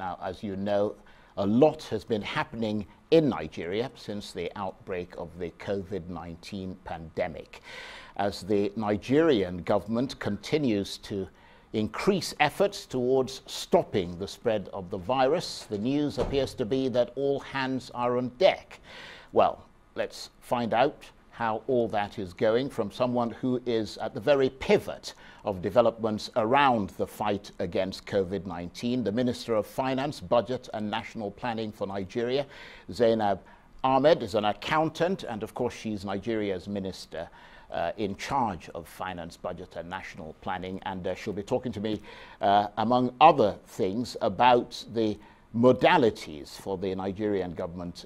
Now, as you know, a lot has been happening in Nigeria since the outbreak of the COVID-19 pandemic. As the Nigerian government continues to increase efforts towards stopping the spread of the virus, the news appears to be that all hands are on deck. Well, let's find out how all that is going from someone who is at the very pivot of developments around the fight against COVID-19, the Minister of Finance, Budget and National Planning for Nigeria. Zainab Ahmed is an accountant, and of course she's Nigeria's minister in charge of finance, budget and national planning, and she'll be talking to me, among other things, about the modalities for the Nigerian government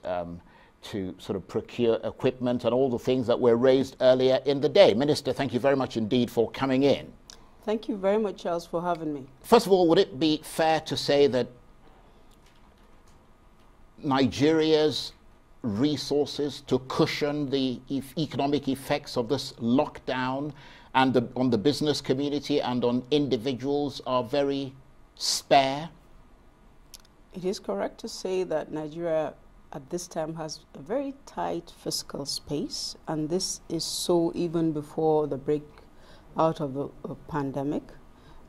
to sort of procure equipment and all the things that were raised earlier in the day. Minister, thank you very much indeed for coming in. Thank you very much, Charles, for having me. First of all, would it be fair to say that Nigeria's resources to cushion the economic effects of this lockdown and on the business community and on individuals are very spare? It is correct to say that Nigeria at this time has a very tight fiscal space, and this is so even before the break out of the pandemic.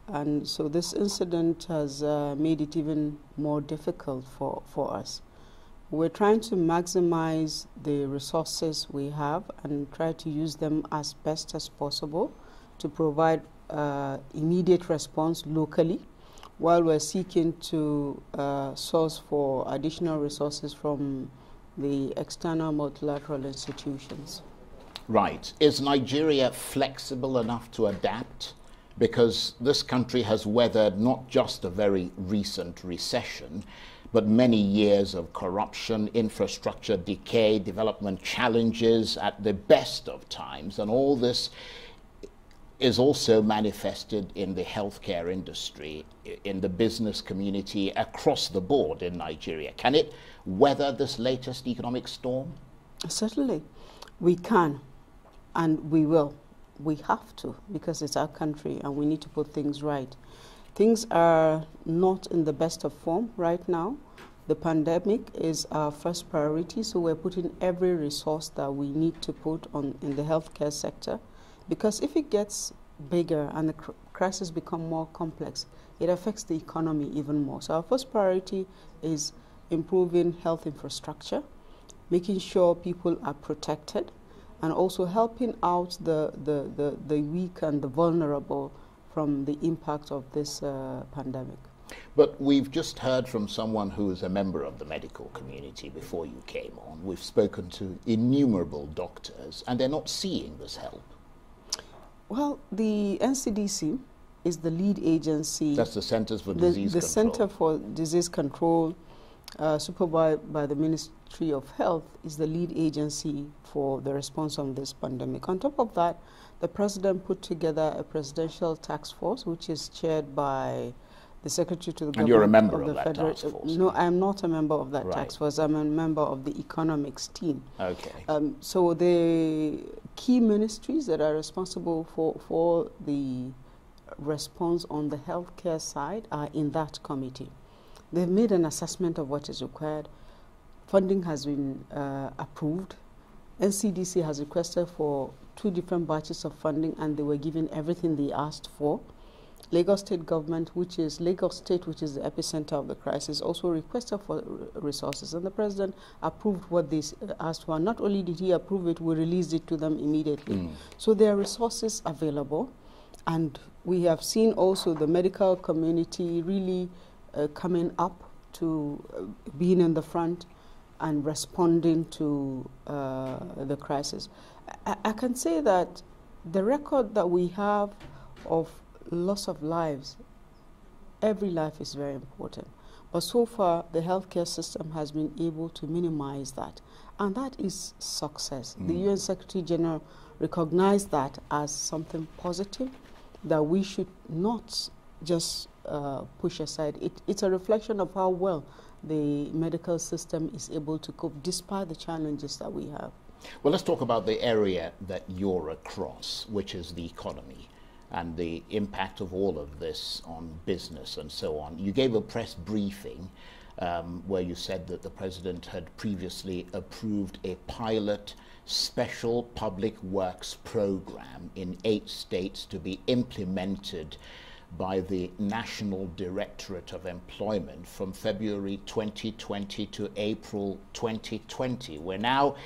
And so this incident has made it even more difficult for us. We're trying to maximize the resources we have and try to use them as best as possible to provide immediate response locally, while we're seeking to source for additional resources from the external multilateral institutions. Right. Is Nigeria flexible enough to adapt? Because this country has weathered not just a very recent recession, but many years of corruption, infrastructure decay, development challenges at the best of times, and all this is also manifested in the healthcare industry, in the business community, across the board in Nigeria. Can it weather this latest economic storm? Certainly, we can, and we will. We have to, because it's our country and we need to put things right. Things are not in the best of form right now. The pandemic is our first priority, so we're putting every resource that we need to put on in the healthcare sector, because if it gets bigger and the crisis become more complex, it affects the economy even more. So our first priority is improving health infrastructure, making sure people are protected, and also helping out the weak and the vulnerable from the impact of this pandemic. But we've just heard from someone who is a member of the medical community before you came on. We've spoken to innumerable doctors, and they're not seeing this help. Well, the NCDC is the lead agency. That's the Centers for Disease Control. The Center for Disease Control, supervised by the Ministry of Health, is the lead agency for the response on this pandemic. On top of that, the President put together a presidential task force, which is chaired by the Secretary to the Government. And you're a member of that task force? No, I'm not a member of that Right. task force. I'm a member of the economics team. Okay. So the key ministries that are responsible for the response on the healthcare side are in that committee. They've made an assessment of what is required. Funding has been approved. NCDC has requested for 2 different batches of funding, and they were given everything they asked for. Lagos State government, which is the epicenter of the crisis, also requested for resources, and the President approved what they asked for. Not only did he approve it, we released it to them immediately. So there are resources available, and we have seen also the medical community really coming up to being in the front and responding to the crisis. I can say that the record that we have of loss of lives, every life is very important. But so far, the healthcare system has been able to minimize that. And that is success. The UN Secretary General recognized that as something positive that we should not just push aside. It's a reflection of how well the medical system is able to cope despite the challenges that we have. Well, let's talk about the area that you're across, which is the economy. and the impact of all of this on business and so on. You gave a press briefing where you said that the president had previously approved a pilot special public works program in 8 states to be implemented by the National Directorate of Employment from February 2020 to April 2020. We're now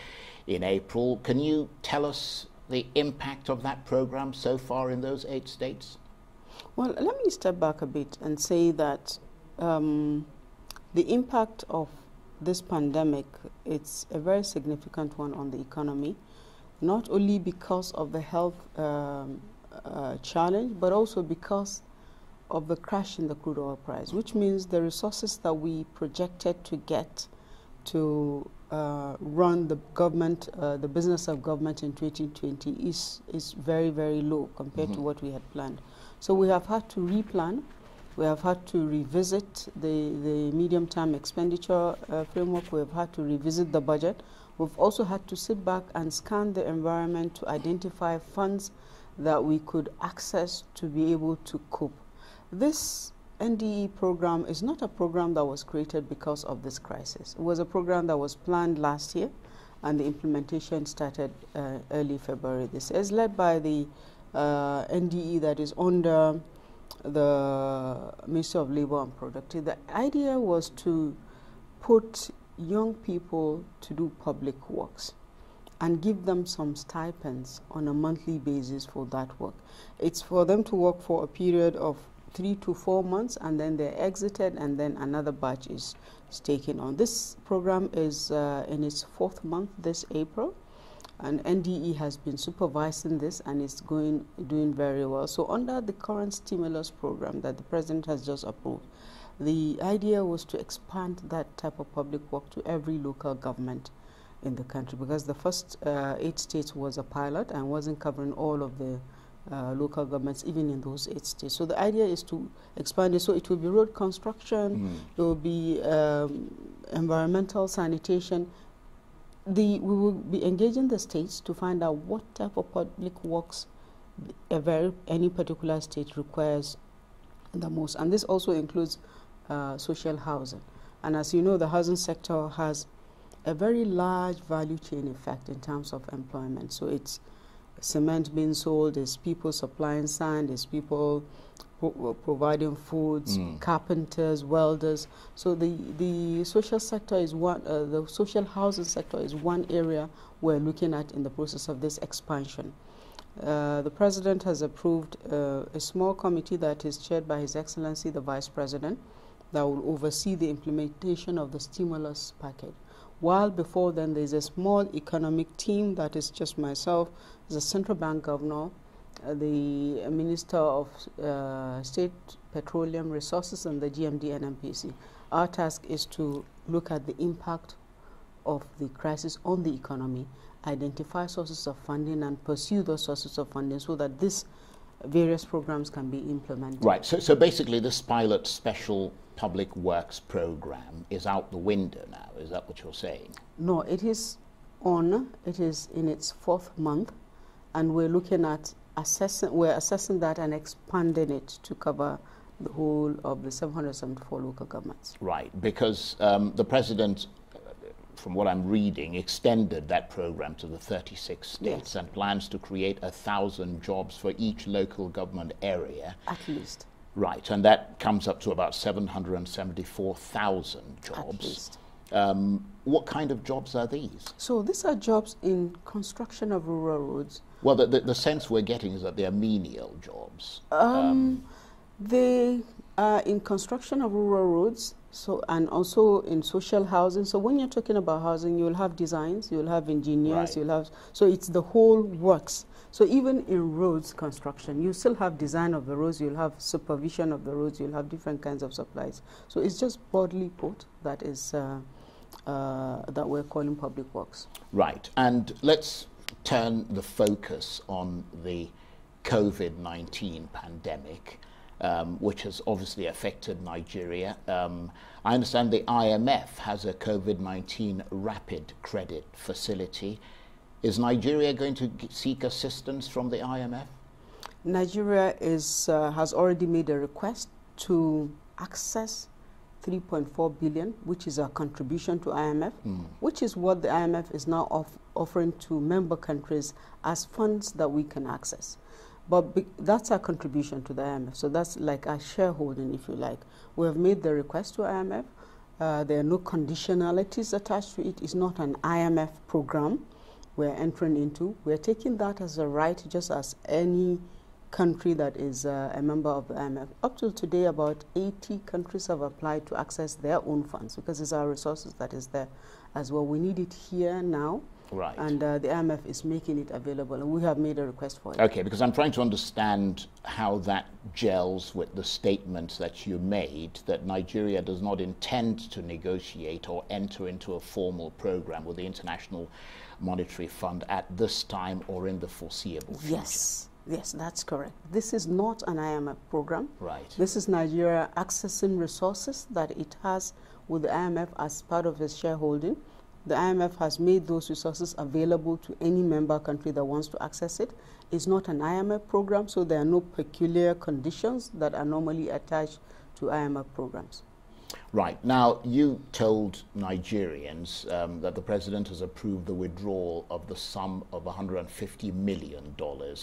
in April. Can you tell us the impact of that program so far in those 8 states? Well, let me step back a bit and say that the impact of this pandemic, it's a very significant one on the economy, not only because of the health challenge, but also because of the crash in the crude oil price, which means the resources that we projected to get to run the government, the business of government in 2020 is very, very low compared to what we had planned. So we have had to replan. We have had to revisit the medium-term expenditure framework. We have had to revisit the budget. We've also had to sit back and scan the environment to identify funds that we could access to be able to cope. This NDE program is not a program that was created because of this crisis. It was a program that was planned last year, and the implementation started early February this year. It's led by the NDE that is under the Ministry of Labour and Productivity. The idea was to put young people to do public works and give them some stipends on a monthly basis for that work. It's for them to work for a period of 3 to 4 months, and then they're exited, and then another batch is taken on. This program is in its 4th month this April, and NDE has been supervising this, and it's doing very well. So under the current stimulus program that the president has just approved, the idea was to expand that type of public work to every local government in the country, because the first 8 states was a pilot and wasn't covering all of the local governments, even in those 8 states. So the idea is to expand it. So it will be road construction, it will be environmental sanitation. We will be engaging the states to find out what type of public works any particular state requires the most. And this also includes social housing. And as you know, the housing sector has a very large value chain effect in terms of employment. So it's cement being sold, there's people supplying sand, there's people providing foods, carpenters, welders. So the social sector is one, the social housing sector is one area we're looking at in the process of this expansion. The president has approved a small committee that is chaired by His Excellency the Vice President that will oversee the implementation of the stimulus package. While before then, there's a small economic team that is just myself, the central bank governor, the Minister of State Petroleum Resources, and the GMD and MPC. Our task is to look at the impact of the crisis on the economy, identify sources of funding, and pursue those sources of funding so that these various programs can be implemented. Right. So basically, this pilot special public works program is out the window now. Is that what you're saying? No, it is in its 4th month, and we're looking at assessing that and expanding it to cover the whole of the 774 local governments. Right, because the president, from what I'm reading, extended that program to the 36 states, yes, and plans to create 1,000 jobs for each local government area. At least. Right, and that comes up to about 774,000 jobs. At least. What kind of jobs are these? So these are jobs in construction of rural roads. Well, the sense we're getting is that they're menial jobs. They are in construction of rural roads, and also in social housing. So when you're talking about housing, you'll have designs, you'll have engineers, right, so it's the whole works. So even in roads construction, you still have design of the roads, you'll have supervision of the roads, you'll have different kinds of supplies. So it's just broadly put, that is that we're calling public works. Right, and let's turn the focus on the COVID-19 pandemic, which has obviously affected Nigeria. I understand the IMF has a COVID-19 rapid credit facility. Is Nigeria going to seek assistance from the IMF? Nigeria has already made a request to access 3.4 billion, which is a contribution to IMF, which is what the IMF is now offering to member countries as funds that we can access. But that's our contribution to the IMF, so that's like our shareholding, if you like. We have made the request to IMF. There are no conditionalities attached to it. It's not an IMF program we're entering into. We're taking that as a right, just as any country that is a member of the IMF. Up till today, about 80 countries have applied to access their own funds because it's our resources that is there as well. We need it here now. Right. And the IMF is making it available, and we have made a request for it. Okay, because I'm trying to understand how that gels with the statement that you made that Nigeria does not intend to negotiate or enter into a formal program with the International Monetary Fund at this time or in the foreseeable future. Yes, that's correct. This is not an IMF program. Right. This is Nigeria accessing resources that it has with the IMF as part of its shareholding. The IMF has made those resources available to any member country that wants to access it. It's not an IMF program, so there are no peculiar conditions that are normally attached to IMF programs. Right. Now, you told Nigerians that the president has approved the withdrawal of the sum of $150 million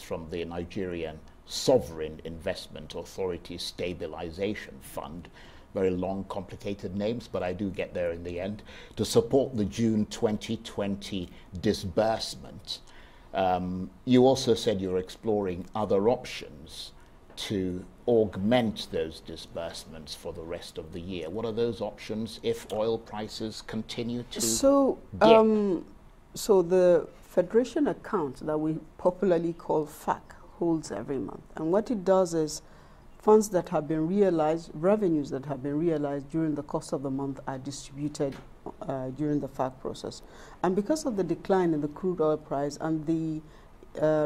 from the Nigerian Sovereign Investment Authority Stabilization Fund. Very long, complicated names, but I do get there in the end, to support the June 2020 disbursement. You also said you're exploring other options to augment those disbursements for the rest of the year. What are those options if oil prices continue to dip? So the Federation account that we popularly call FAC holds every month. And what it does is funds that have been realized, revenues that have been realized during the course of the month are distributed during the FAC process. And because of the decline in the crude oil price and the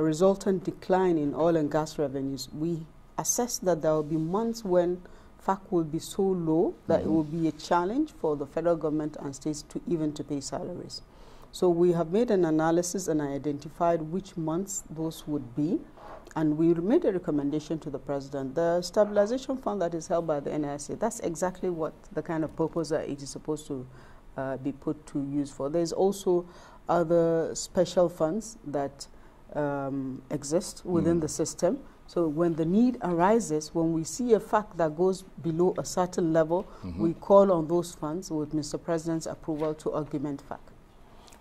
resultant decline in oil and gas revenues, we assess that there will be months when FAC will be so low that it will be a challenge for the federal government and states to even to pay salaries. So we have made an analysis and identified which months those would be, and we made a recommendation to the president. The Stabilization Fund that is held by the NISA, that's exactly what the kind of purpose that it is supposed to be put to use for. There's also other special funds that exist within the system. So when the need arises, when we see a fact that goes below a certain level, we call on those funds with Mr. President's approval to augment FAC.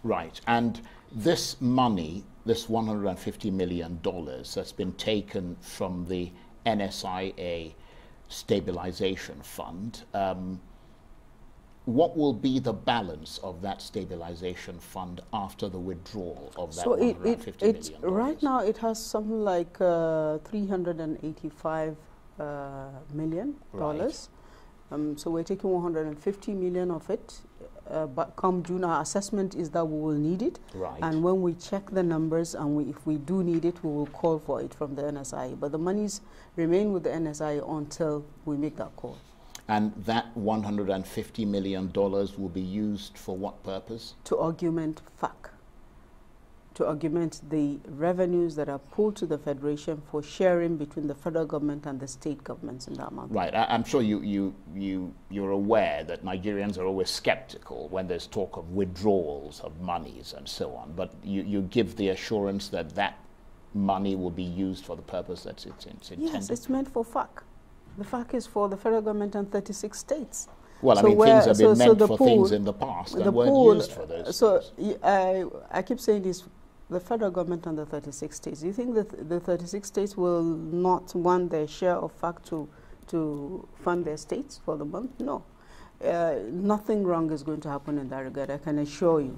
Right. And this money, this $150 million that's been taken from the NSIA Stabilization Fund, what will be the balance of that stabilization fund after the withdrawal of that $150 million? Right now it has something like $385 million. Right. So we're taking $150 million of it. But come June, our assessment is that we will need it. Right. And when we check the numbers and if we do need it, we will call for it from the NSIA. But the monies remain with the NSIA until we make that call. And that $150 million will be used for what purpose? To augment FAC, to augment the revenues that are pulled to the Federation for sharing between the federal government and the state governments in that month. Right. I'm sure you're aware that Nigerians are always skeptical when there's talk of withdrawals of monies and so on, but you give the assurance that that money will be used for the purpose that it's intended. Yes, it's meant for FAC. The FAC is for the federal government and 36 states. Well, I mean, things have been meant for things in the past and weren't used for those things. I keep saying this, the federal government and the 36 states. Do you think that the 36 states will not want their share of FAC to fund their states for the month? No. Nothing wrong is going to happen in that regard, I can assure you.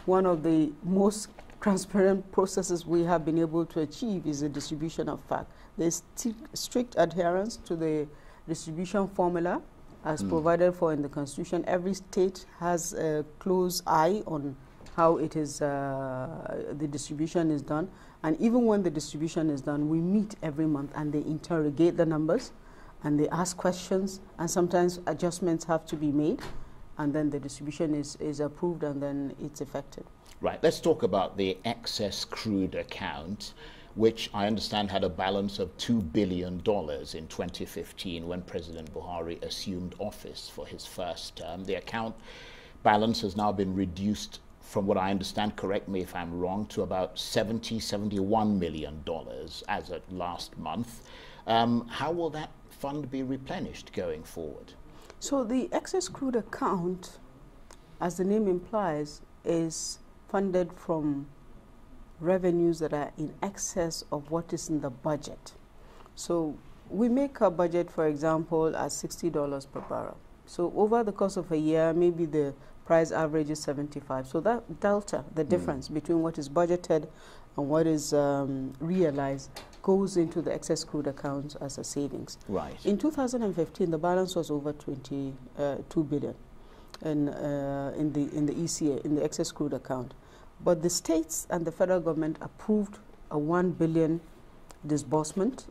One of the most transparent processes we have been able to achieve is the distribution of FAC. There's strict adherence to the distribution formula as provided for in the Constitution. Every state has a close eye on how it is, the distribution is done. And even when the distribution is done, we meet every month and they interrogate the numbers and they ask questions, and sometimes adjustments have to be made, and then the distribution is approved and then it's effected. Right. Let's talk about the excess crude account, which I understand had a balance of $2 billion in 2015 when President Buhari assumed office for his first term. The account balance has now been reduced, from what I understand, correct me if I'm wrong, to about $71 million as of last month. How will that fund be replenished going forward? So the excess crude account, as the name implies, is funded from revenues that are in excess of what is in the budget. So we make our budget, for example, at $60 per barrel. So over the course of a year, maybe the price average is 75. So that delta, the difference between what is budgeted and what is realized, goes into the excess crude account as a savings. Right. In 2015, the balance was over 22 billion in the ECA, in the excess crude account. But the states and the federal government approved a 1 billion disbursement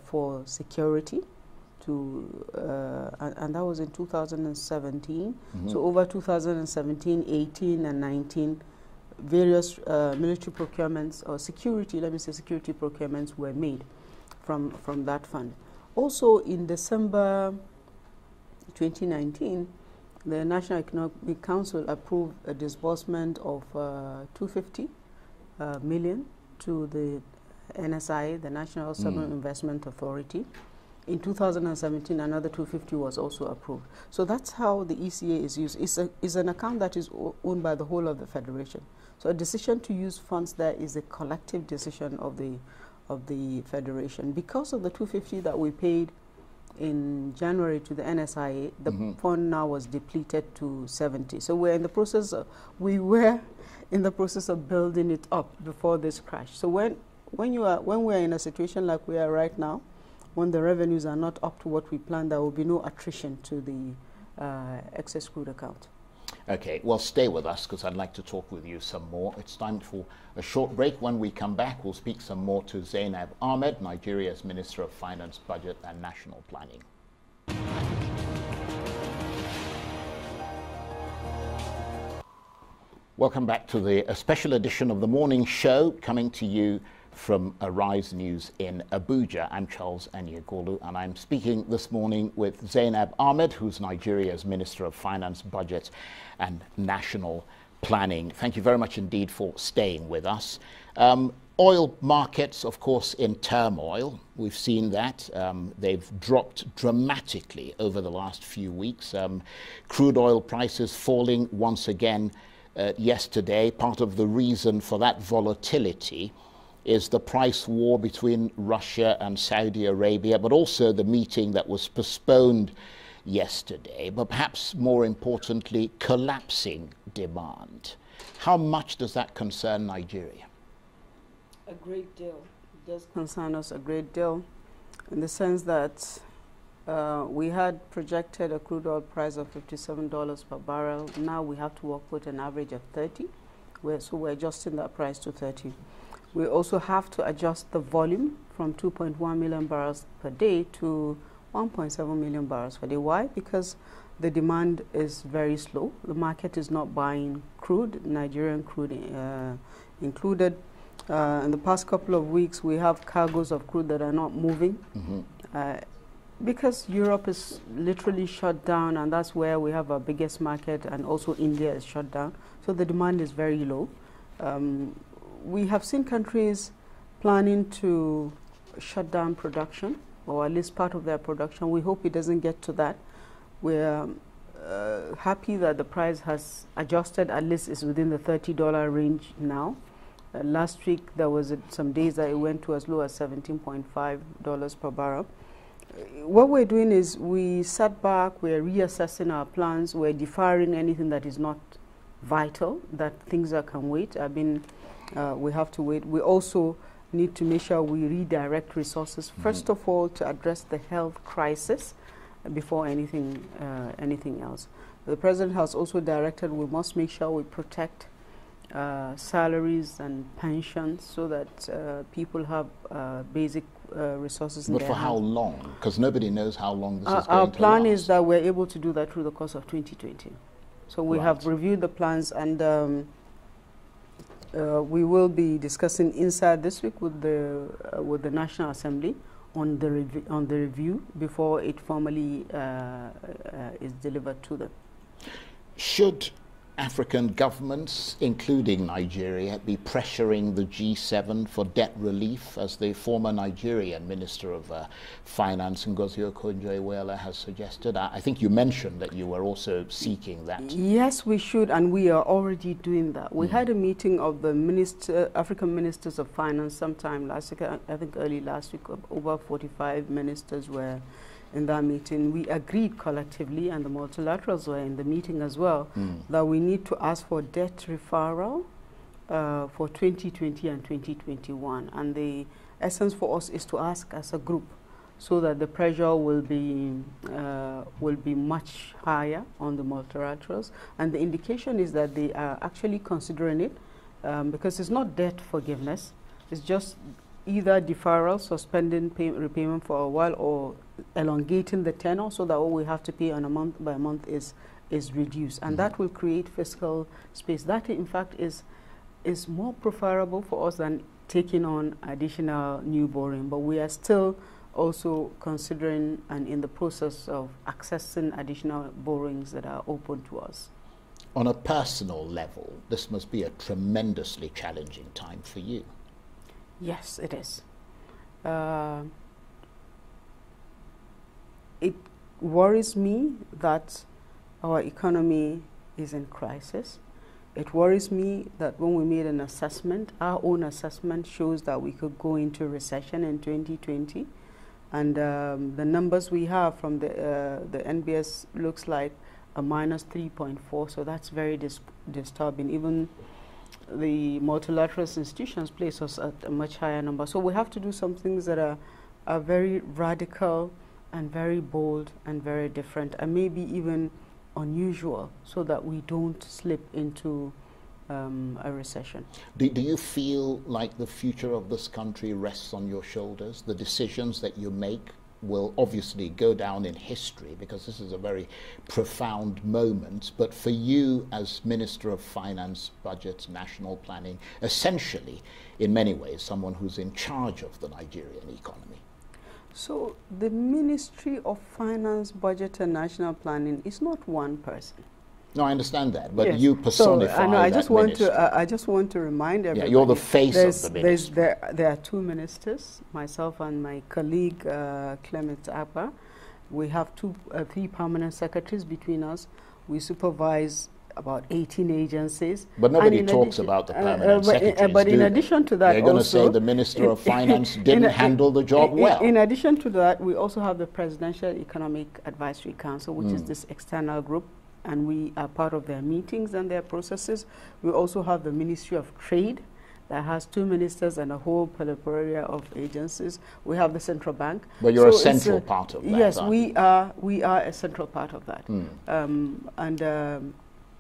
for security to, and that was in 2017. So over 2017, 18, and 19, various military procurements or security, let me say security procurements were made from that fund. Also in December 2019, the National Economic Council approved a disbursement of 250 million to the NSI, the National Southern Investment Authority. In 2017, another 250 was also approved. So that's how the ECA is used. It's an account that is owned by the whole of the Federation. So a decision to use funds there is a collective decision of the Federation. Because of the 250 that we paid in January to the NSIA, the fund now was depleted to 70. So we were in the process of building it up before this crash. So when we're in a situation like we are right now, when the revenues are not up to what we planned, there will be no attrition to the excess crude account. Okay, well, stay with us because I'd like to talk with you some more. It's time for a short break. When we come back, we'll speak some more to Zainab Ahmed, Nigeria's Minister of Finance, Budget and National Planning. Welcome back to a special edition of the morning show, coming to you from Arise News in Abuja. I'm Charles Anyegolu, and I'm speaking this morning with Zainab Ahmed, who's Nigeria's Minister of Finance, Budget and National Planning. Thank you very much indeed for staying with us. Oil markets, of course, in turmoil. We've seen that. They've dropped dramatically over the last few weeks. Crude oil prices falling once again yesterday. Part of the reason for that volatility is the price war between Russia and Saudi Arabia, but also the meeting that was postponed yesterday, but perhaps more importantly, collapsing demand. How much does that concern Nigeria? A great deal. It does concern us a great deal, in the sense that we had projected a crude oil price of $57 per barrel. Now we have to work with an average of 30. So we're adjusting that price to 30. We also have to adjust the volume from 2.1 million barrels per day to 1.7 million barrels per day. Why? Because the demand is very slow. The market is not buying crude, Nigerian crude included. In the past couple of weeks, we have cargoes of crude that are not moving because Europe is literally shut down, and that's where we have our biggest market, and also India is shut down. So the demand is very low. We have seen countries planning to shut down production, or at least part of their production. We hope it doesn't get to that. We're happy that the price has adjusted, at least it's within the $30 range now. Last week, there was some days that it went to as low as $17.5 per barrel. What we're doing is we sat back, we're reassessing our plans, we're deferring anything that is not vital, that things that can wait. We have to wait. We also need to make sure we redirect resources, first of all, to address the health crisis before anything else. The President has also directed we must make sure we protect salaries and pensions so that people have basic resources in their But for how long? Because nobody knows how long this is going to Our plan last. is that we're able to do that through the course of 2020. So we have reviewed the plans, and we will be discussing inside this week with the National Assembly on the review before it formally is delivered to them. Should African governments, including Nigeria, be pressuring the G7 for debt relief, as the former Nigerian Minister of Finance, Ngozi Okonjo-Iweala, has suggested? I think you mentioned that you were also seeking that. Yes, we should, and we are already doing that. We had a meeting of the African Ministers of Finance sometime last week, I think early last week. Over 45 ministers were in that meeting. We agreed collectively, and the multilaterals were in the meeting as well, that we need to ask for debt referral for 2020 and 2021. And the essence for us is to ask as a group, so that the pressure will be much higher on the multilaterals. And the indication is that they are actually considering it, because it's not debt forgiveness, it's just either deferral, suspending repayment for a while, or elongating the tenor so that all we have to pay on a month by month is reduced. And that will create fiscal space. That, in fact, is more preferable for us than taking on additional new borrowing. But we are still also considering and in the process of accessing additional borrowings that are open to us. On a personal level, this must be a tremendously challenging time for you. Yes, it is. It worries me that our economy is in crisis. It worries me that when we made an assessment, our own assessment shows that we could go into recession in 2020. And the numbers we have from the NBS looks like a minus 3.4, so that's very disturbing. Even the multilateral institutions place us at a much higher number. So we have to do some things that are very radical and very bold and very different, and maybe even unusual, so that we don't slip into a recession. Do you feel like the future of this country rests on your shoulders? The decisions that you make will obviously go down in history, because this is a very profound moment. But for you as Minister of Finance, Budget, National Planning, essentially, in many ways, someone who's in charge of the Nigerian economy. So the Ministry of Finance, Budget and National Planning is not one person. No, I understand that, but yes, you personify that ministry. I just want to remind everybody. Yeah, you're the face of the ministry. There are two ministers, myself and my colleague Clement Abba. We have three permanent secretaries between us. We supervise about 18 agencies. But nobody talks about the permanent secretaries, but in addition to that, they're going to say the Minister of Finance didn't handle the job well. In addition to that, we also have the Presidential Economic Advisory Council, which is this external group, and we are part of their meetings and their processes. We also have the Ministry of Trade that has two ministers and a whole plethora of agencies. We have the Central Bank. But you're a central part of that. Yes, we are a central part of that.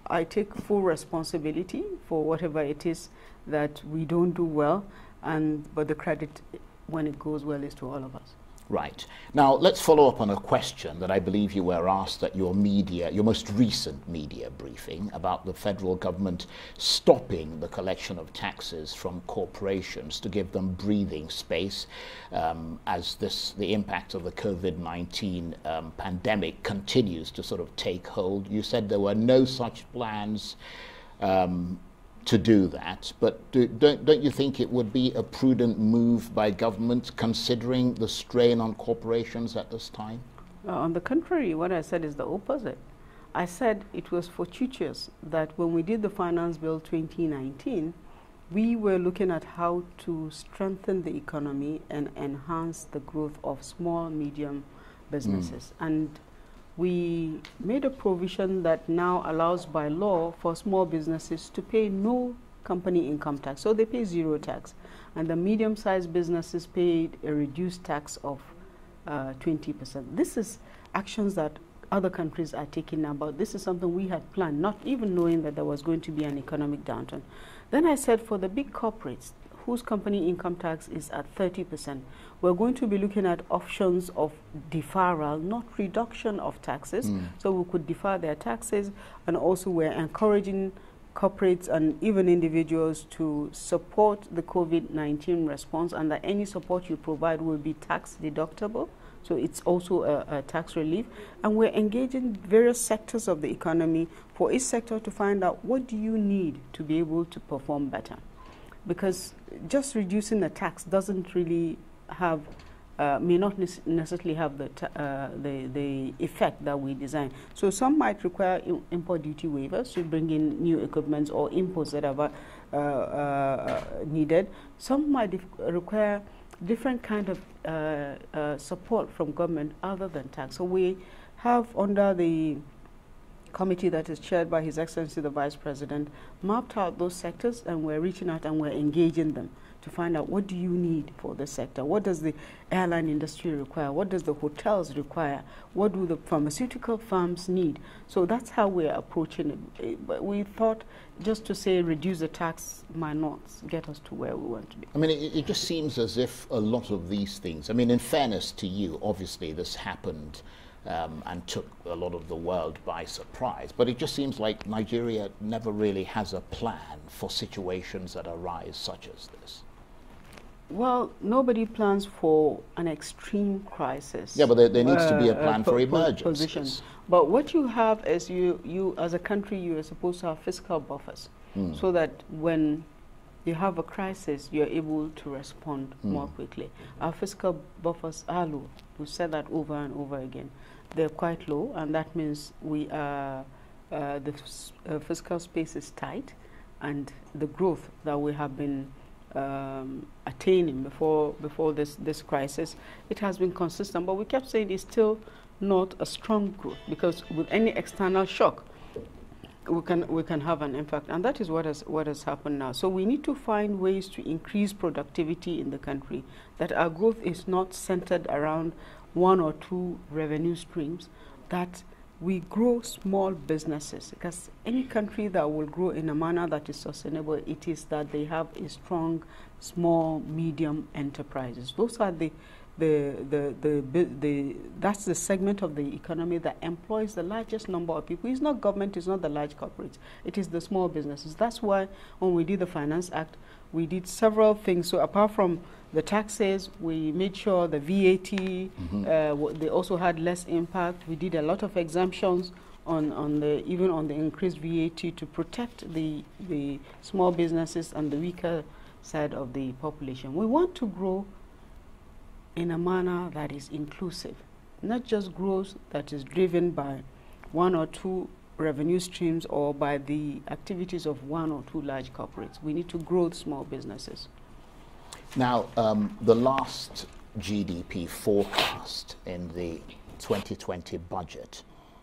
I take full responsibility for whatever it is that we don't do well, but the credit when it goes well is to all of us. Right. Now, let's follow up on a question that I believe you were asked at your most recent media briefing about the federal government stopping the collection of taxes from corporations to give them breathing space as the impact of the COVID-19 pandemic continues to sort of take hold. You said there were no such plans to do that, but don't you think it would be a prudent move by government considering the strain on corporations at this time? On the contrary, what I said is the opposite. I said it was fortuitous that when we did the Finance Bill 2019, we were looking at how to strengthen the economy and enhance the growth of small, medium businesses. And we made a provision that now allows by law for small businesses to pay no company income tax. So they pay zero tax. And the medium-sized businesses paid a reduced tax of 20%. This is actions that other countries are taking now, but this is something we had planned, not even knowing that there was going to be an economic downturn. Then I said for the big corporates, whose company income tax is at 30%, we're going to be looking at options of deferral, not reduction of taxes. So we could defer their taxes, and also we're encouraging corporates and even individuals to support the COVID-19 response, and that any support you provide will be tax deductible. So it's also a tax relief. And we're engaging various sectors of the economy for each sector to find out what do you need to be able to perform better. Because just reducing the tax doesn't really have, may not necessarily have the effect that we design. So some might require import duty waivers to bring in new equipment or imports that are needed. Some might require different kind of support from government other than tax. So we have, under the committee that is chaired by His Excellency the Vice President, mapped out those sectors, and we're reaching out and we're engaging them to find out what do you need for the sector, what does the airline industry require, what does the hotels require, what do the pharmaceutical firms need. So that's how we're approaching it. But we thought just to say reduce the tax might not get us to where we want to be. I mean, it just seems as if a lot of these things, I mean, in fairness to you, obviously this happened and took a lot of the world by surprise. But it just seems like Nigeria never really has a plan for situations that arise such as this. Well, nobody plans for an extreme crisis. Yeah, but there needs to be a plan for emergencies. But what you have is you as a country, you are supposed to have fiscal buffers so that when you have a crisis, you're able to respond more quickly. Our fiscal buffers are low. We've said that over and over again. They're quite low, and that means we are, the fiscal space is tight, and the growth that we have been attaining before this crisis, it has been consistent. But we kept saying it's still not a strong growth, because with any external shock, we can have an impact, and that is what has happened now. So we need to find ways to increase productivity in the country, that our growth is not centered around one or two revenue streams, that we grow small businesses, because any country that will grow in a manner that is sustainable, it is that they have a strong small, medium enterprises. Those are that's the segment of the economy that employs the largest number of people. It's not government, it's not the large corporates, it is the small businesses. That's why when we did the Finance Act, we did several things. So apart from the taxes, we made sure the VAT, they also had less impact. We did a lot of exemptions even on the increased VAT to protect the small businesses and the weaker side of the population. We want to grow in a manner that is inclusive, not just growth that is driven by one or two revenue streams or by the activities of one or two large corporates. We need to grow small businesses. Now, the last GDP forecast in the 2020 budget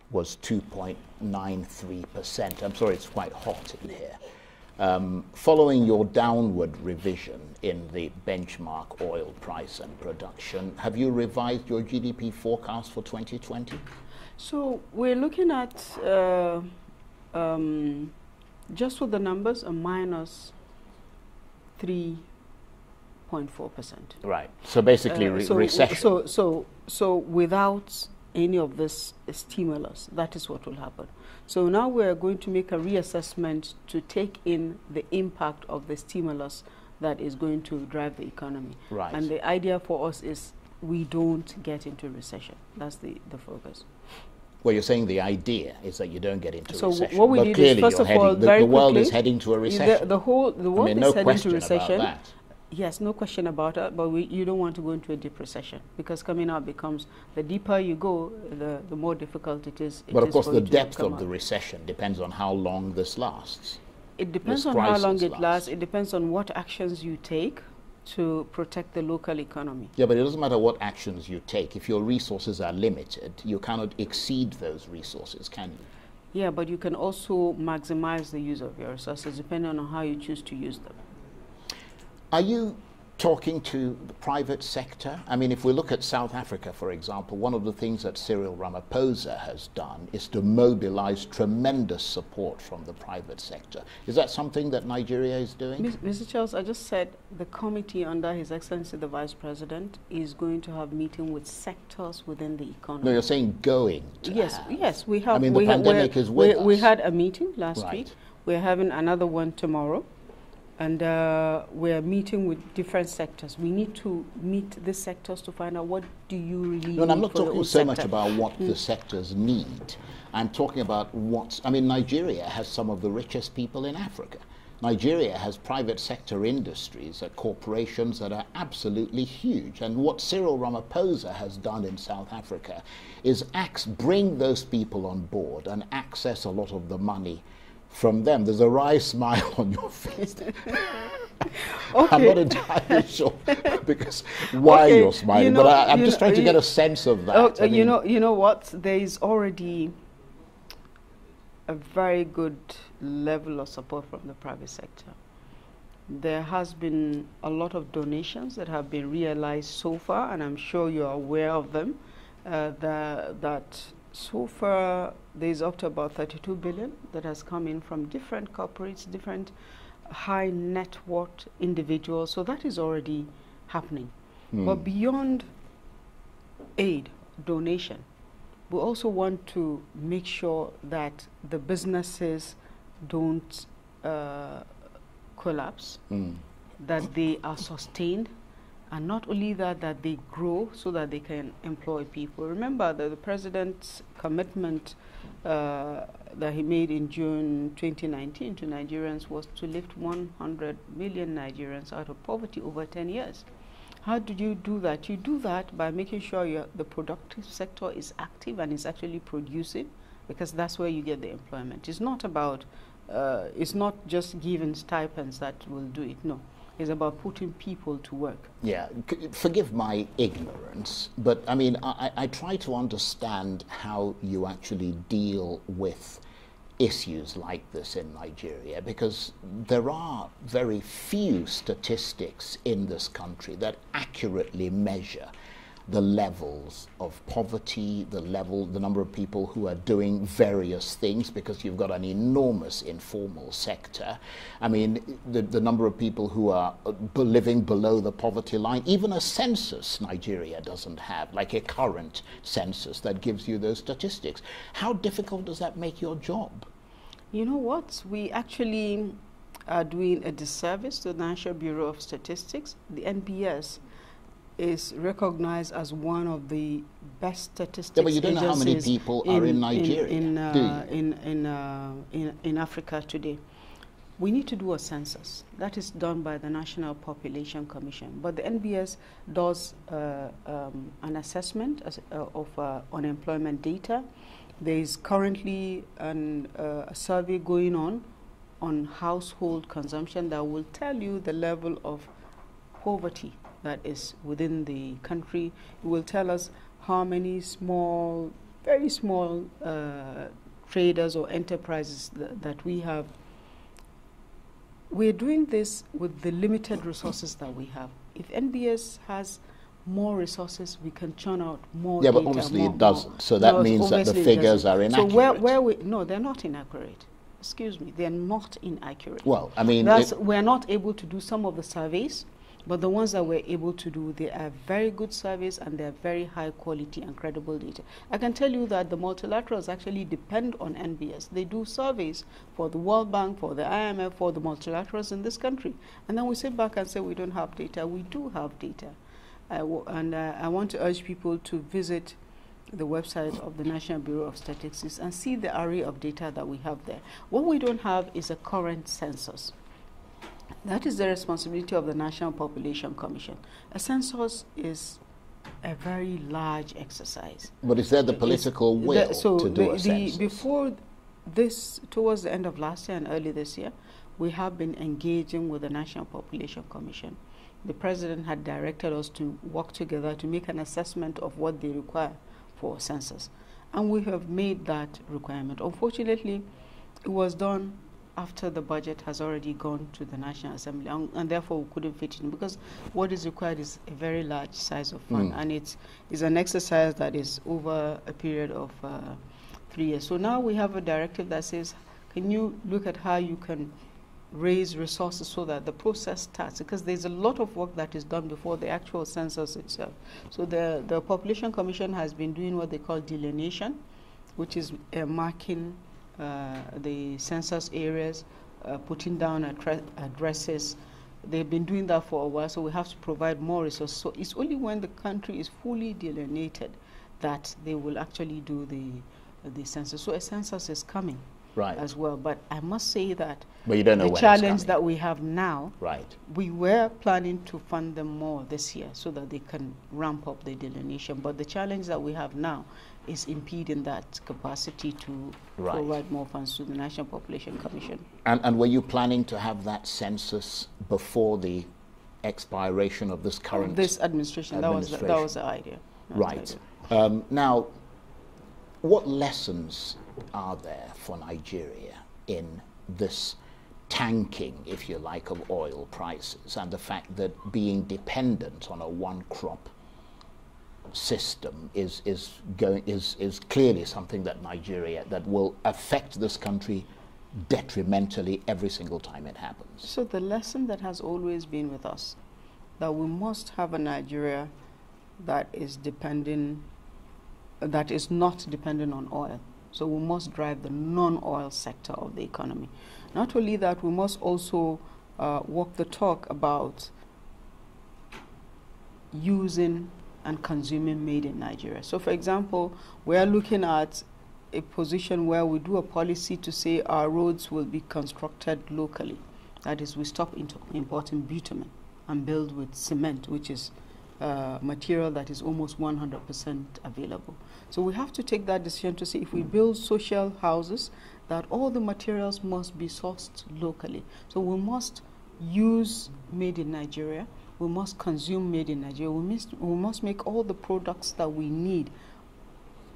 was 2.93%. I'm sorry, it's quite hot in here. Following your downward revision in the benchmark oil price and production, have you revised your GDP forecast for 2020? So we're looking at, just with the numbers, a minus 3.4%. Right. So basically recession. So without any of this stimulus, that is what will happen. So now we're going to make a reassessment to take in the impact of the stimulus that is going to drive the economy. Right. And the idea for us is we don't get into recession. That's the focus. Well, you're saying the idea is that you don't get into recession. So what we did is, first of all, the world is heading to a recession. The world is heading to recession. About that. Yes, no question about it, but you don't want to go into a deep recession, because coming out becomes, the deeper you go, the more difficult it is. But of course, the depth of the recession depends on how long this lasts. It depends on how long it lasts. It depends on what actions you take to protect the local economy. Yeah, but it doesn't matter what actions you take. If your resources are limited, you cannot exceed those resources, can you? Yeah, but you can also maximize the use of your resources depending on how you choose to use them. Are you talking to the private sector? I mean, if we look at South Africa, for example, one of the things that Cyril Ramaphosa has done is to mobilize tremendous support from the private sector. Is that something that Nigeria is doing? Mr. Charles, I just said the committee under His Excellency the Vice President is going to have meeting with sectors within the economy. No, you're saying going to Yes, we have. I mean, the pandemic is with us. We had a meeting last week We're having another one tomorrow. And we're meeting with different sectors. We need to meet the sectors to find out what do you really need. No, and I'm not talking so much sector. about what the sectors need. I'm talking about I mean, Nigeria has some of the richest people in Africa. Nigeria has private sector industries, corporations that are absolutely huge. And what Cyril Ramaphosa has done in South Africa is bring those people on board and access a lot of the money from them. There's a wry smile on your face. Okay. I'm not entirely sure because why you're smiling, but I'm just trying to get a sense of that. You know what? There is already a very good level of support from the private sector. There has been a lot of donations that have been realized so far, and I'm sure you're aware of them. That so far, there's up to about 32 billion that has come in from different corporates, different high net worth individuals. So that is already happening. But beyond aid, donation, we also want to make sure that the businesses don't collapse, that they are sustained, and not only that, that they grow so that they can employ people. Remember that the president's commitment that he made in June 2019 to Nigerians was to lift 100 million Nigerians out of poverty over 10 years. How did you do that? You do that by making sure the productive sector is active and is actually producing, because that's where you get the employment. It's not about, it's not just giving stipends that will do it, no. It's about putting people to work. Yeah, forgive my ignorance, but I mean, I try to understand how you actually deal with issues like this in Nigeria, because there are very few statistics in this country that accurately measure the levels of poverty, the number of people who are doing various things, because you've got an enormous informal sector. I mean, the number of people who are living below the poverty line. Even a census Nigeria doesn't have, like a current census that gives you those statistics. How difficult does that make your job? You know what? We actually are doing a disservice to the National Bureau of Statistics. The NBS is recognized as one of the best statistics yeah, but you don't know how many people are in Nigeria, in Africa today. We need to do a census. That is done by the National Population Commission. But the NBS does an assessment of unemployment data. There is currently a survey going on household consumption that will tell you the level of poverty that is within the country. It will tell us how many small, very small traders or enterprises that we have. We're doing this with the limited resources that we have. If NBS has more resources, we can churn out more data. Yeah, but obviously it doesn't. So that means that the figures are inaccurate. So no, they're not inaccurate. Excuse me, they're not inaccurate. Well, I mean, we're not able to do some of the surveys, but the ones that we're able to do, they are very good surveys and they're very high quality and credible data. I can tell you that the multilaterals actually depend on NBS. They do surveys for the World Bank, for the IMF, for the multilaterals in this country. And then we sit back and say we don't have data. We do have data. I want to urge people to visit the website of the National Bureau of Statistics and see the array of data that we have there. What we don't have is a current census. That is the responsibility of the National Population Commission. A census is a very large exercise. But is there the political will to do a census? Before this, towards the end of last year and early this year, we have been engaging with the National Population Commission. The President had directed us to work together to make an assessment of what they require for a census. And we have made that requirement. Unfortunately, it was done after the budget has already gone to the National Assembly, and therefore we couldn't fit in, because what is required is a very large size of fund, and it's an exercise that is over a period of 3 years. So now we have a directive that says, can you look at how you can raise resources so that the process starts, because there's a lot of work that is done before the actual census itself. So the Population Commission has been doing what they call delineation, which is marking the census areas, putting down addresses. They've been doing that for a while, so we have to provide more resources. So it's only when the country is fully delineated that they will actually do the census. So a census is coming as well. But I must say that you don't know the challenge that we have now, we were planning to fund them more this year so that they can ramp up the delineation. But the challenge that we have now is impeding that capacity to provide more funds to the National Population Commission. And were you planning to have that census before the expiration of this current this administration? That was the idea. Now, what lessons are there for Nigeria in this tanking, if you like, of oil prices, and the fact that being dependent on a one-crop system is clearly something that that will affect this country detrimentally every single time it happens? So the lesson that has always been with us, that we must have a Nigeria that is not dependent on oil. So we must drive the non-oil sector of the economy. Not only that, we must also walk the talk about using and consuming made in Nigeria. So for example, we are looking at a position where we do a policy to say our roads will be constructed locally. That is, we stop importing bitumen and build with cement, which is material that is almost 100% available. So we have to take that decision to say if we build social houses, that all the materials must be sourced locally. So we must use made in Nigeria. We must consume made in Nigeria. We must make all the products that we need.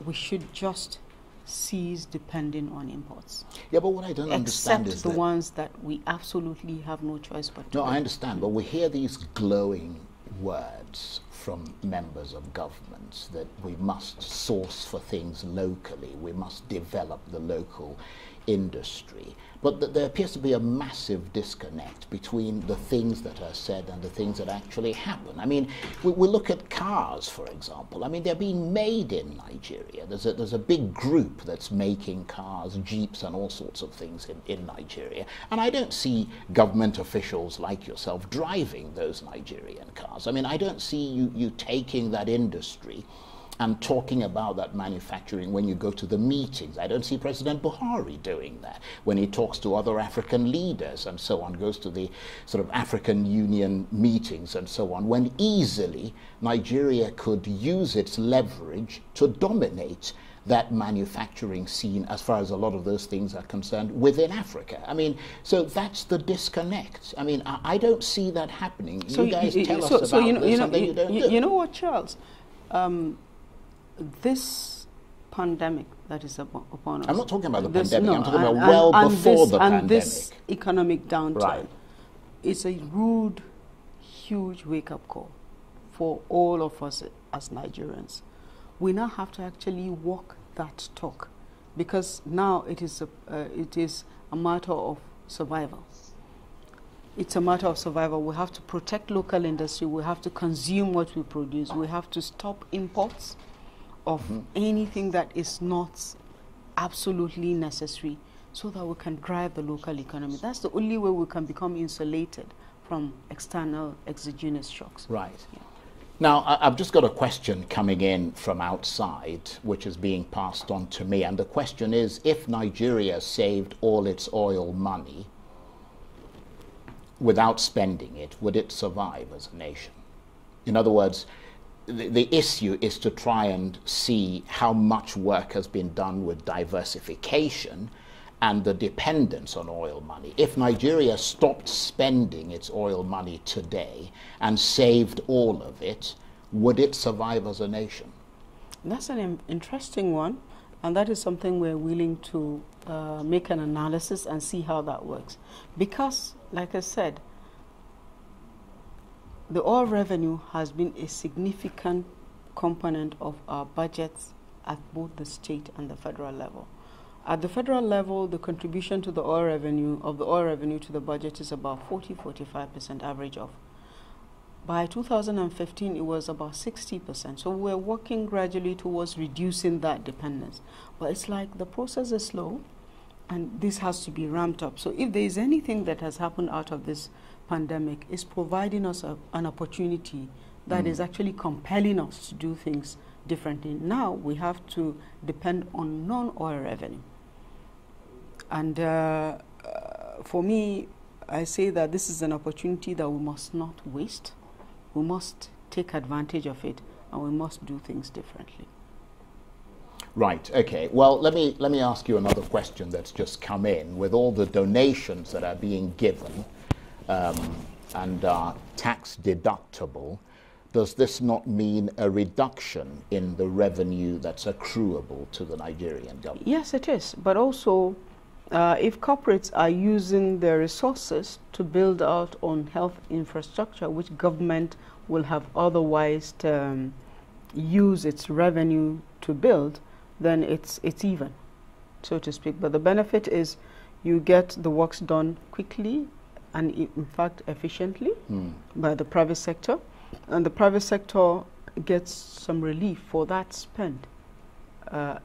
We should just cease depending on imports. Yeah, but what I don't understand is except the ones that we absolutely have no choice but to. No, I understand, but we hear these glowing words from members of governments that we must source for things locally, we must develop the local industry. But there appears to be a massive disconnect between the things that are said and the things that actually happen. I mean, we look at cars, for example. I mean, they're being made in Nigeria. There's a big group that's making cars, jeeps, and all sorts of things in Nigeria. And I don't see government officials like yourself driving those Nigerian cars. I mean, I don't see you taking that industry and talking about that manufacturing when you go to the meetings. I don't see President Buhari doing that when he talks to other African leaders and so on, goes to the sort of African Union meetings and so on, when easily Nigeria could use its leverage to dominate that manufacturing scene as far as a lot of those things are concerned within Africa. I mean, so that's the disconnect. I mean, I don't see that happening. So you guys tell us about something you don't do. You know what, Charles? This pandemic that is upon us. I'm not talking about the pandemic. I'm talking about before the pandemic. And this economic downturn is a rude, huge wake-up call for all of us as Nigerians. We now have to actually walk that talk, because now it is a matter of survival. It's a matter of survival. We have to protect local industry. We have to consume what we produce. We have to stop imports of anything that is not absolutely necessary, so that we can drive the local economy. That's the only way we can become insulated from external exogenous shocks. Right. Yeah. Now, I've just got a question coming in from outside, which is being passed on to me. And the question is, if Nigeria saved all its oil money without spending it, would it survive as a nation? In other words, the issue is to try and see how much work has been done with diversification and the dependence on oil money. If Nigeria stopped spending its oil money today and saved all of it, would it survive as a nation? That's an interesting one, and that is something we're willing to make an analysis and see how that works. Because, like I said, the oil revenue has been a significant component of our budgets at both the state and the federal level. At the federal level, the contribution to the oil revenue to the budget is about 40–45% average of. By 2015, it was about 60%. So we're working gradually towards reducing that dependence. But it's like the process is slow. and this has to be ramped up. So if there is anything that has happened out of this pandemic, it's providing us an opportunity that is actually compelling us to do things differently. Now we have to depend on non-oil revenue. And for me, I say that this is an opportunity that we must not waste. We must take advantage of it, and we must do things differently. Right, okay. Well, let me ask you another question that's just come in. With all the donations that are being given and are tax deductible, does this not mean a reduction in the revenue that's accruable to the Nigerian government? Yes, it is. But also, if corporates are using their resources to build out on health infrastructure, which government will have otherwise use its revenue to build, then it's even, so to speak. But the benefit is you get the works done quickly and in fact efficiently by the private sector, and the private sector gets some relief for that spend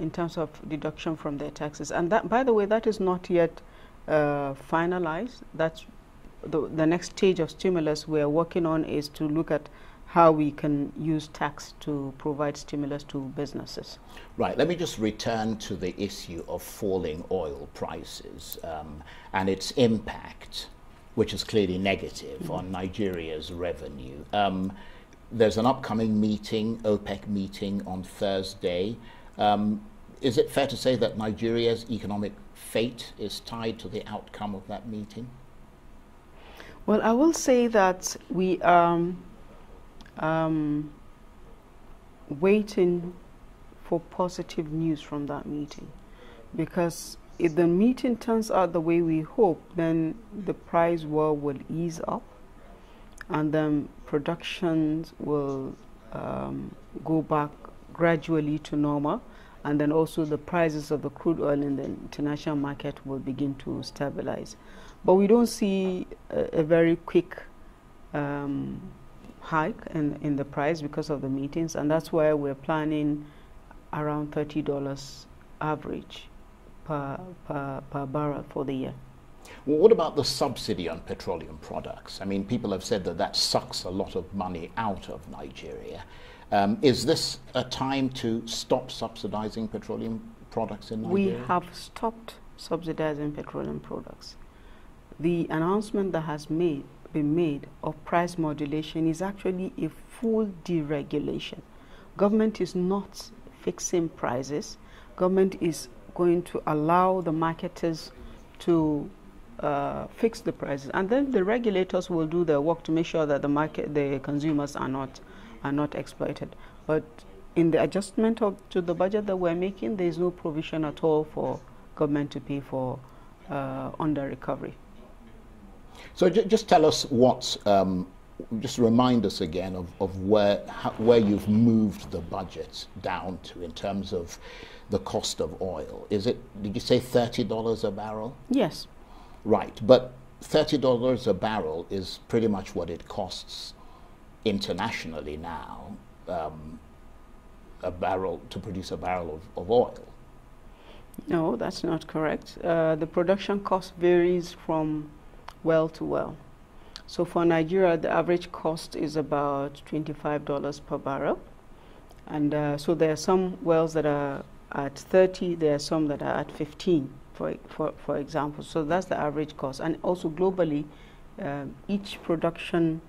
in terms of deduction from their taxes. And that, by the way, that is not yet finalized. That's the next stage of stimulus we're working on, is to look at how we can use tax to provide stimulus to businesses. Right, let me just return to the issue of falling oil prices and its impact, which is clearly negative on Nigeria's revenue. There's an upcoming meeting, OPEC meeting on Thursday. Is it fair to say that Nigeria's economic fate is tied to the outcome of that meeting? Well, I will say that we are waiting for positive news from that meeting, because if the meeting turns out the way we hope, then the price war will ease up, and then productions will go back gradually to normal, and then also the prices of the crude oil in the international market will begin to stabilize. But we don't see a very quick hike in the price because of the meetings, and that's why we're planning around $30 average per barrel for the year. Well, what about the subsidy on petroleum products? I mean, people have said that that sucks a lot of money out of Nigeria. Is this a time to stop subsidizing petroleum products in Nigeria? We have stopped subsidizing petroleum products. The announcement that has been made of price modulation is actually a full deregulation. Government is not fixing prices. Government is going to allow the marketers to fix the prices, and then the regulators will do their work to make sure that the consumers are not exploited. But in the adjustment to the budget that we're making, there is no provision at all for government to pay for under recovery. So just tell us just remind us again of where you've moved the budget down to in terms of the cost of oil. Is it, did you say $30 a barrel? Yes. Right, but $30 a barrel is pretty much what it costs internationally now, to produce a barrel of oil. No, that's not correct. The production cost varies from well to well. So for Nigeria, the average cost is about $25 per barrel. And so there are some wells that are at 30, there are some that are at 15, for example. So that's the average cost. And also globally, each production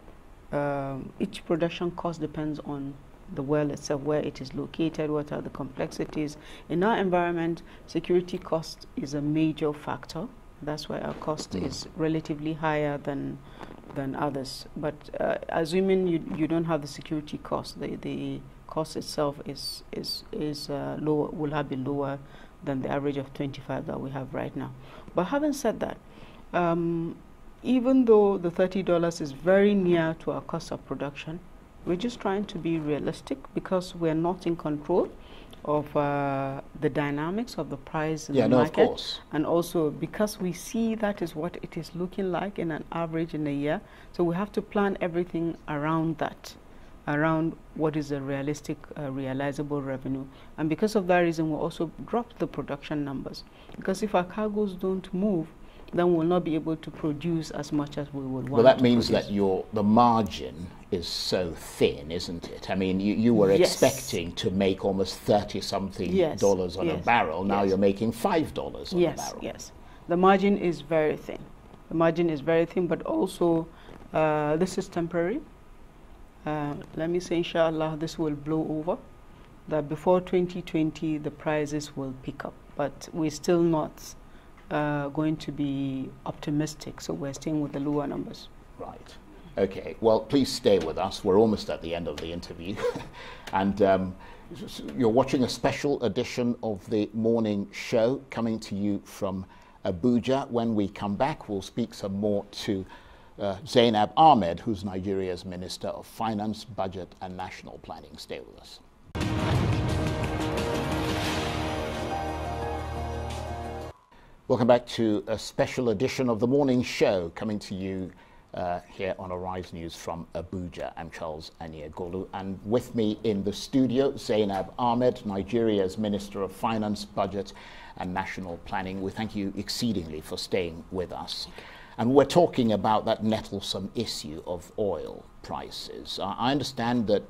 cost depends on the well itself, where it is located, what are the complexities. In our environment, security cost is a major factor. That's why our cost is relatively higher than others. But assuming you don't have the security cost, the cost itself is lower, will have been lower than the average of 25 that we have right now. But having said that, even though the $30 is very near to our cost of production, we're just trying to be realistic, because we're not in control of the dynamics of the price in the market. Of course. And also because we see that is what it is looking like in an average in a year, so we have to plan everything around that. around what is a realistic realizable revenue. And because of that reason, we'll also drop the production numbers. Because if our cargoes don't move, then we'll not be able to produce as much as we would want. Well, that means that the margin is so thin, isn't it? I mean, you were expecting to make almost $30-something dollars on a barrel. Now you're making $5 on a barrel. Yes. The margin is very thin. The margin is very thin, but also this is temporary. Let me say, inshallah, this will blow over. That before 2020, the prices will pick up. But we're still not going to be optimistic, so we're staying with the lower numbers. Right. Okay. Well, please stay with us. We're almost at the end of the interview. And you're watching a special edition of the morning show coming to you from Abuja. When we come back, we'll speak some more to Zainab Ahmed, who's Nigeria's Minister of Finance, Budget and National Planning. Stay with us. Welcome back to a special edition of the morning show coming to you here on Arise News from Abuja. I'm Charles Aniagolu, and with me in the studio, Zainab Ahmed, Nigeria's Minister of Finance, Budget and National Planning. We thank you exceedingly for staying with us. And we're talking about that nettlesome issue of oil prices. I understand that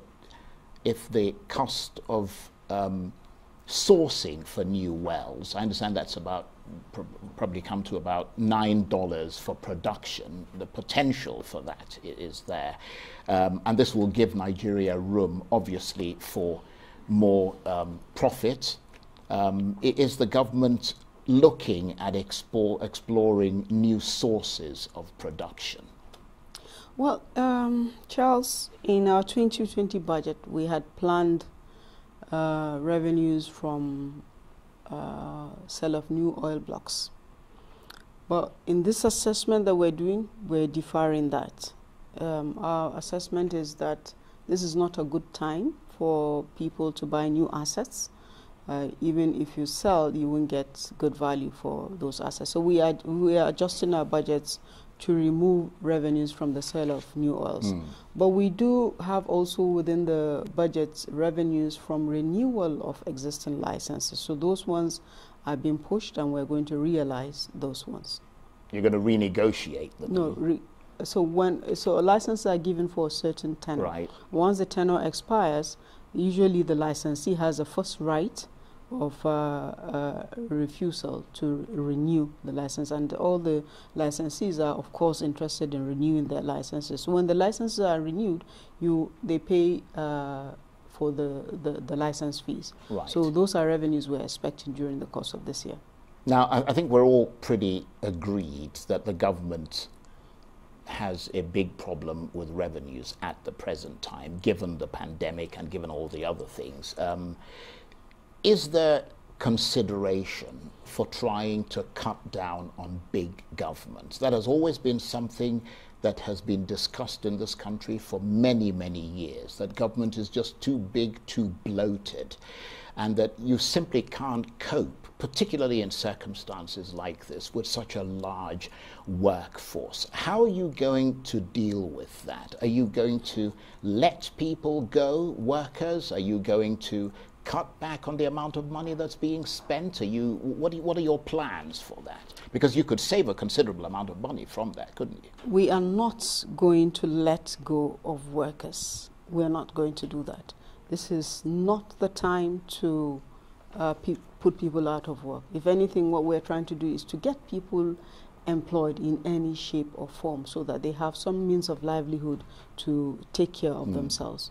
if the cost of sourcing for new wells, I understand that's about probably come to about $9 for production. The potential for that is there. And this will give Nigeria room, obviously, for more profit. Is the government looking at exploring new sources of production? Well, Charles, in our 2020 budget, we had planned revenues from sale of new oil blocks. But in this assessment that we're doing, we're deferring that. Our assessment is that this is not a good time for people to buy new assets. Even if you sell, you won't get good value for those assets. So we are adjusting our budgets to remove revenues from the sale of new oils. But we do have also within the budget revenues from renewal of existing licenses. So those ones are being pushed, and we're going to realize those ones. You're going to renegotiate them? No. So licenses are given for a certain tenure. Right. Once the tenure expires, usually the licensee has a first right of refusal to renew the license, and all the licensees are of course interested in renewing their licenses. So when the licenses are renewed, they pay for the license fees. Right. So those are revenues we're expecting during the course of this year. Now, I think we're all pretty agreed that the government has a big problem with revenues at the present time, given the pandemic and given all the other things. Is there consideration for trying to cut down on big government? That has always been something that has been discussed in this country for many, many years, that government is just too big, too bloated, and that you simply can't cope, particularly in circumstances like this, with such a large workforce. How are you going to deal with that? Are you going to let people go, workers? Are you going to cut back on the amount of money that's being spent? What are your plans for that? Because you could save a considerable amount of money from that, couldn't you? We are not going to let go of workers. We're not going to do that. This is not the time to put people out of work. If anything, what we're trying to do is to get people employed in any shape or form so that they have some means of livelihood to take care of themselves.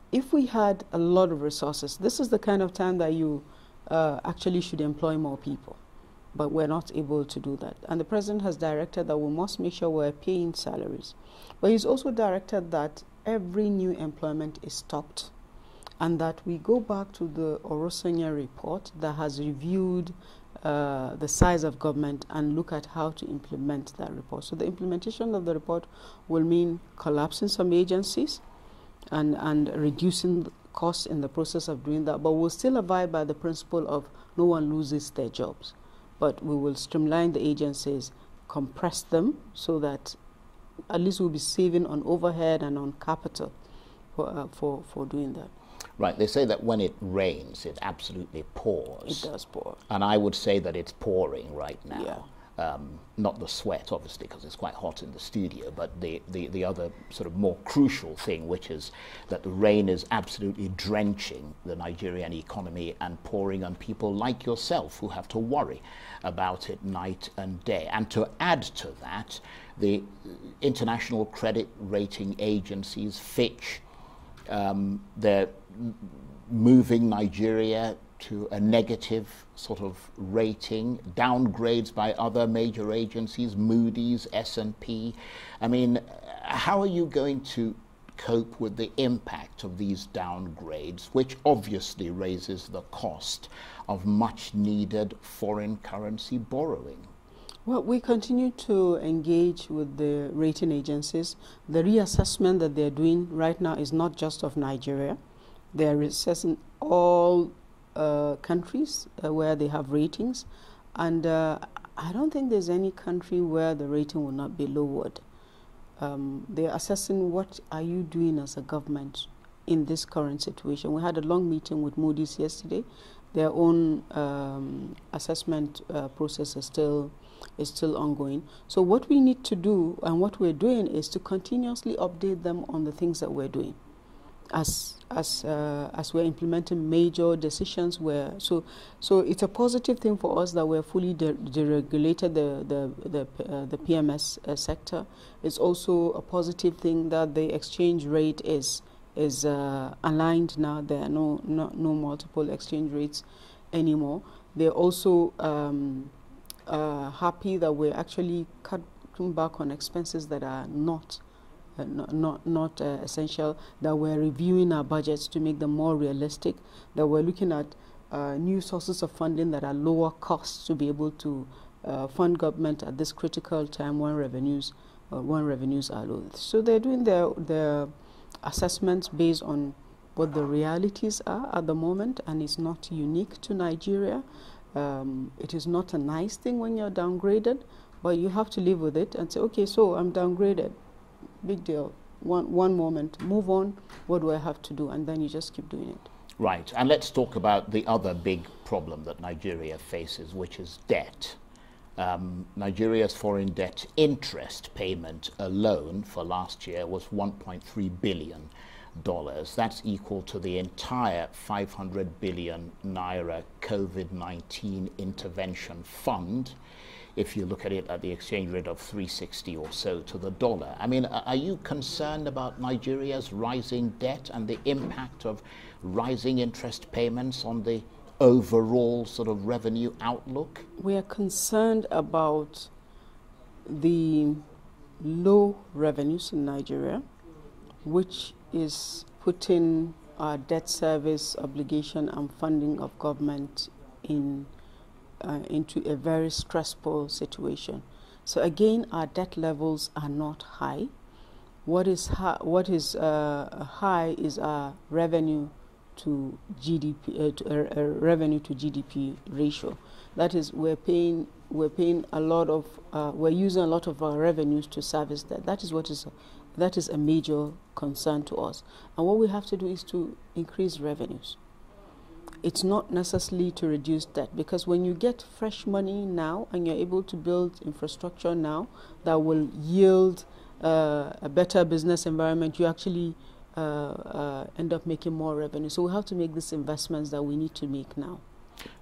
If we had a lot of resources, this is the kind of time that you actually should employ more people. But we're not able to do that. And the president has directed that we must make sure we're paying salaries. But he's also directed that every new employment is stopped, and that we go back to the Orosanya report that has reviewed the size of government and look at how to implement that report. So the implementation of the report will mean collapsing some agencies and reducing costs in the process of doing that, but we'll still abide by the principle of no one loses their jobs. But we will streamline the agencies, compress them, so that at least we'll be saving on overhead and on capital. for doing that. Right. They say that when it rains, it absolutely pours. It does pour. And I would say that it's pouring right now. Yeah. Not the sweat, obviously, because it's quite hot in the studio, but the other sort of more crucial thing, which is that the rain is absolutely drenching the Nigerian economy and pouring on people like yourself who have to worry about it night and day. And to add to that, the international credit rating agencies, Fitch, they're moving Nigeria to a negative sort of rating, downgrades by other major agencies, Moody's, S&P. I mean, how are you going to cope with the impact of these downgrades, which obviously raises the cost of much needed foreign currency borrowing? Well, we continue to engage with the rating agencies. The reassessment that they're doing right now is not just of Nigeria. They're reassessing all countries where they have ratings, and I don't think there's any country where the rating will not be lowered. They're assessing what are you doing as a government in this current situation. We had a long meeting with Moody's yesterday. Their own assessment process is still ongoing. So what we need to do and what we're doing is to continuously update them on the things that we're doing. As we're implementing major decisions, so it's a positive thing for us that we're fully deregulated the PMS sector. It's also a positive thing that the exchange rate is aligned now. There are no multiple exchange rates anymore. They're also happy that we're actually cutting back on expenses that are not essential, that we're reviewing our budgets to make them more realistic, that we're looking at new sources of funding that are lower costs to be able to fund government at this critical time when revenues are low. So they're doing their assessments based on what the realities are at the moment, and it's not unique to Nigeria. It is not a nice thing when you're downgraded, but you have to live with it and say, okay, so I'm downgraded. Big deal. One moment, move on. What do I have to do? And then you just keep doing it. Right. And let's talk about the other big problem that Nigeria faces, which is debt. Nigeria's foreign debt interest payment alone for last year was $1.3 billion. That's equal to the entire 500 billion naira COVID-19 intervention fund, if you look at it at the exchange rate of 360 or so to the dollar. I mean, are you concerned about Nigeria's rising debt and the impact of rising interest payments on the overall sort of revenue outlook? We are concerned about the low revenues in Nigeria, which is putting our debt service obligation and funding of government into a very stressful situation. So again, our debt levels are not high. What is high is our revenue to GDP revenue to GDP ratio. That is, we're paying a lot of we're using a lot of our revenues to service that. That is a major concern to us. And what we have to do is to increase revenues. It's not necessarily to reduce debt, because when you get fresh money now and you're able to build infrastructure now that will yield a better business environment, you actually end up making more revenue. So we have to make these investments that we need to make now.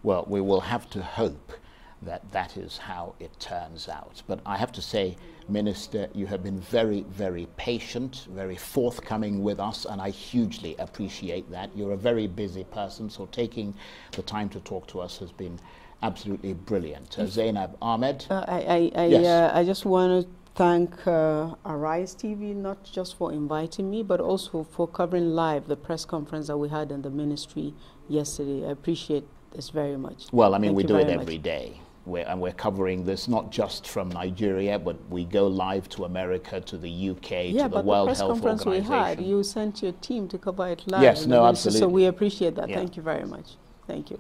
Well, we will have to hope that that is how it turns out. But I have to say, Minister, you have been very, very patient, very forthcoming with us, and I hugely appreciate that. You're a very busy person, so taking the time to talk to us has been absolutely brilliant. Zainab Ahmed? Yes. I just want to thank Arise TV, not just for inviting me, but also for covering live the press conference that we had in the ministry yesterday. I appreciate this very much. Well, I mean, we do it every day. We're covering this not just from Nigeria, but we go live to America, to the UK, to the World Health Organization. Yeah, but the press conference we had, you sent your team to cover it live. Yes, no, absolutely. So we appreciate that. Yeah. Thank you very much. Thank you.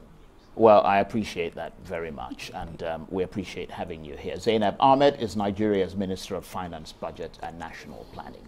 Well, I appreciate that very much, and we appreciate having you here. Zainab Ahmed is Nigeria's Minister of Finance, Budget and National Planning.